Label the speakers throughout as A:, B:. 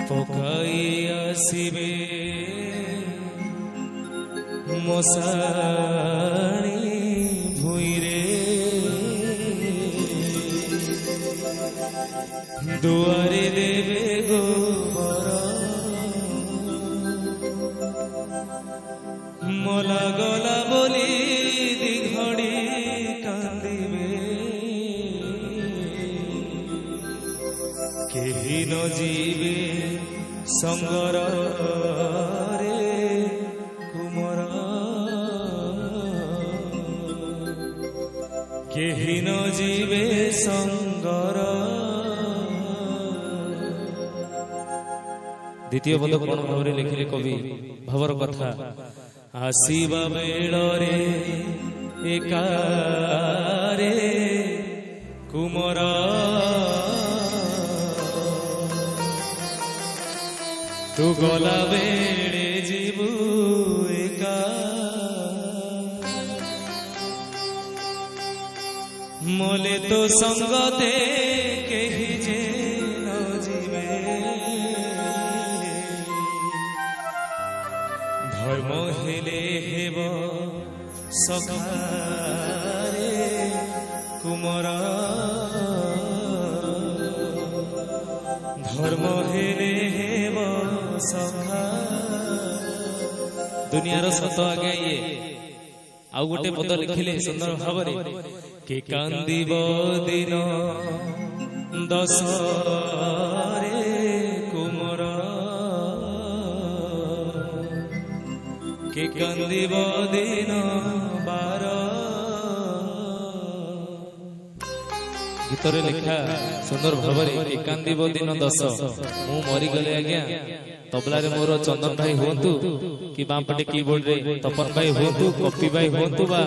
A: पकाई आसिबे मशाणी भुइरे दुआरे देवे गोबर मला गला बोली दिघड़ी कांदिबे केही न जीवे संगर रे कुमर केही न जीवे संगर। द्वितीय पद कोण भाव लिखिले कवि भावर कथा आसीबा बेଳରେ एकारे कुमर तू गला बेड़े जीवु एका मोले तो संगते केही जे न जीवे धर्म हेले हेब सखारे कुमर धर्म हेले हेब सखा। दुनियार सत आज्ञा ये आउ गोटे पद लिखिले सुंदर भाव के कांदिब दिन दश रे कुमर के कांदिब दिन 12। गीतरे लिखा सुंदर भाव के कांदिब दिन 10 मु मरी गले आज्ञा तबला रे मोर चंदन भाई हुंतु कि बापटे कीबोर्ड रे तपन भाई हुंतु कॉपी भाई हुंतु बा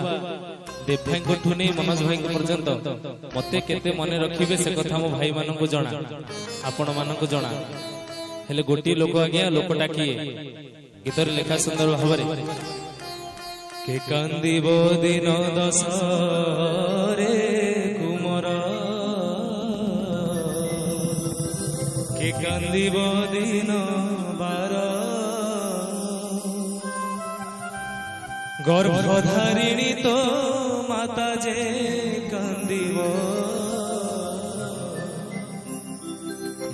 A: देव भाई को ठुने मनोज भाई पर्यंत मते केते मने रखिबे से कथा मो भाई मानन को जणा आपण मानन को जणा हेले गोटी लोक आज्ञा लोकटा किए। गीतर लेखा सुंदर भावरे के कांदिब दिन 10 रे कुमर के कांदिब दिन 12 गर्भधारिणी तो माता जे कांदिब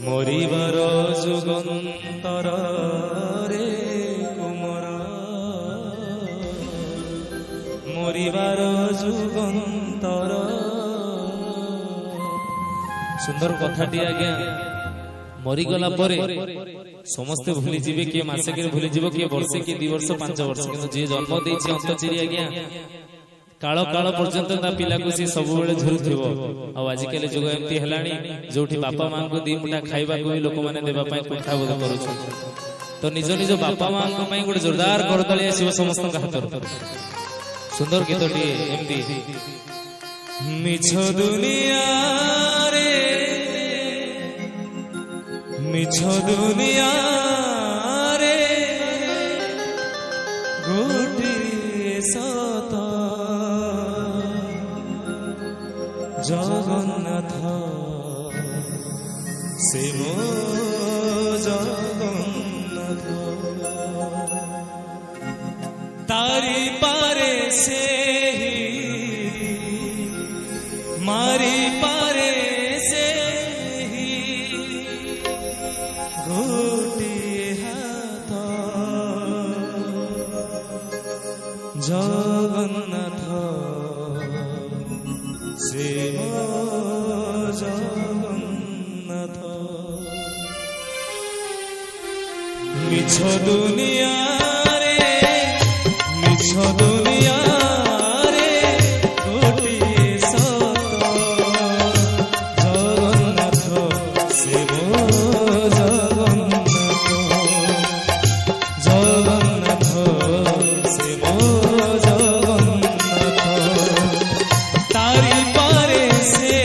A: मरिबार जुगंतर रे कुमर मरिबार जुगंतर। सुंदर कथाटी आज्ञा मरीगला परे समस्ते भूली जीवे किए मासे के भूली जीव किए वर्षे किए 2 वर्ष 5 वर्ष किंतु जे जन्म देछि अंत चिरी आज्ञा काल काल पर्यंत ता पिला को सी सब बेले झुरुथिबो। आ आज केले जुग एमती हलाणी जोठी बापा मां को 2 मुठा खाइबा को भी लोक माने देबा पई कुठा बोध करू छ तो निज निज बापा मां को पई गुड जोरदार करतले शिव समस्त का हाथ। सुंदर गीतटी एमती मिछ दुनिया रे मिछ दुनिया रे गोटे सत जगन्नाथ से मो जगन्नाथ तारी पारे से मारी पारे से गोटे हाथ जगन्नाथ से जगन्नाथ मिछ दुनिया रे मिछ दुनिया रे गोटे सत जगन्नाथ से जगन्नाथ से जगन्नाथ तारी पारे से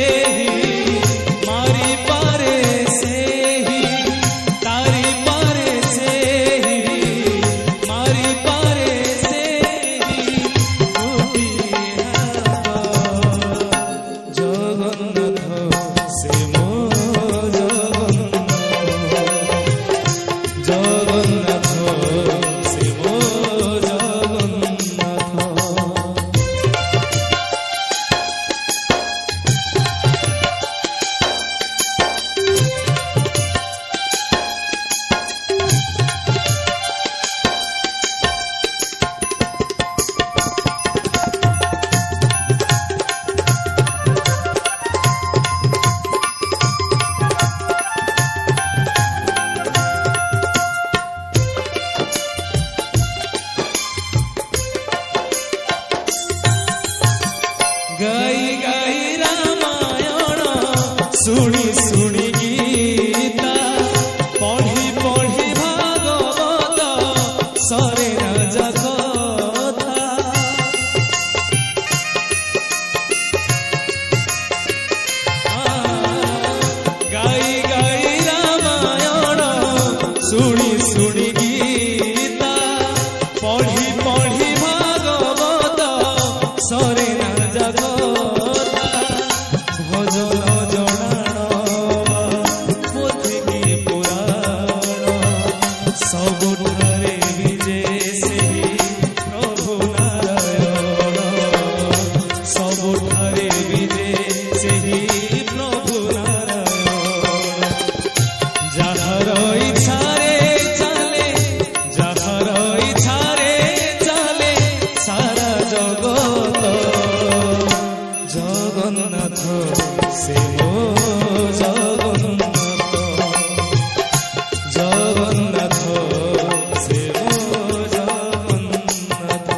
A: मारी पारे से तारी पारे से मारी पारे से जगन्नाथ से मो जगन्नाथ शुणी शुणी गीता पढ़ी पढ़ी भागवत सरे ना जगता भजन जनाण पोथी की पुराण सबुठारे विजे सेहि प्रभु नारायण सबुठारे विजे सेहि प्रभु नारायण जाहर इच्छारे चले जाहर इच्छारे चले सारा जगत जगन्नाथ से मो जगन्नाथ जगन्नाथ से मो जगन्नाथ।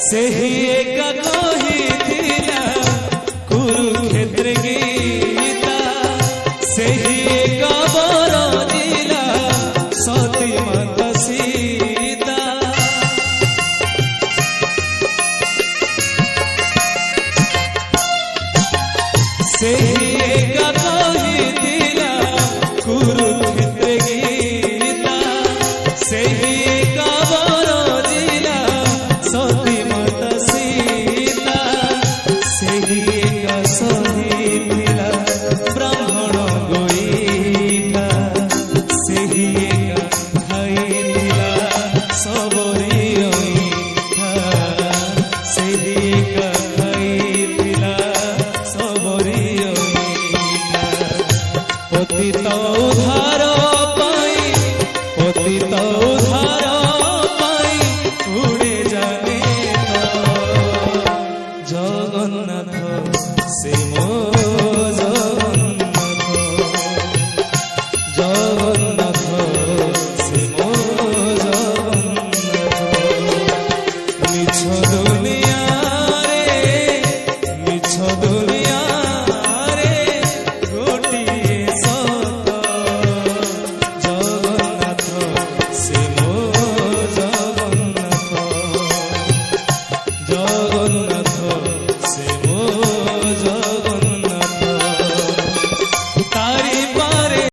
A: सेही एक कहिथिला कुरुक्षेत्र गीता सेही एक बरजिला सती माता सीता सेही एक कहिथिला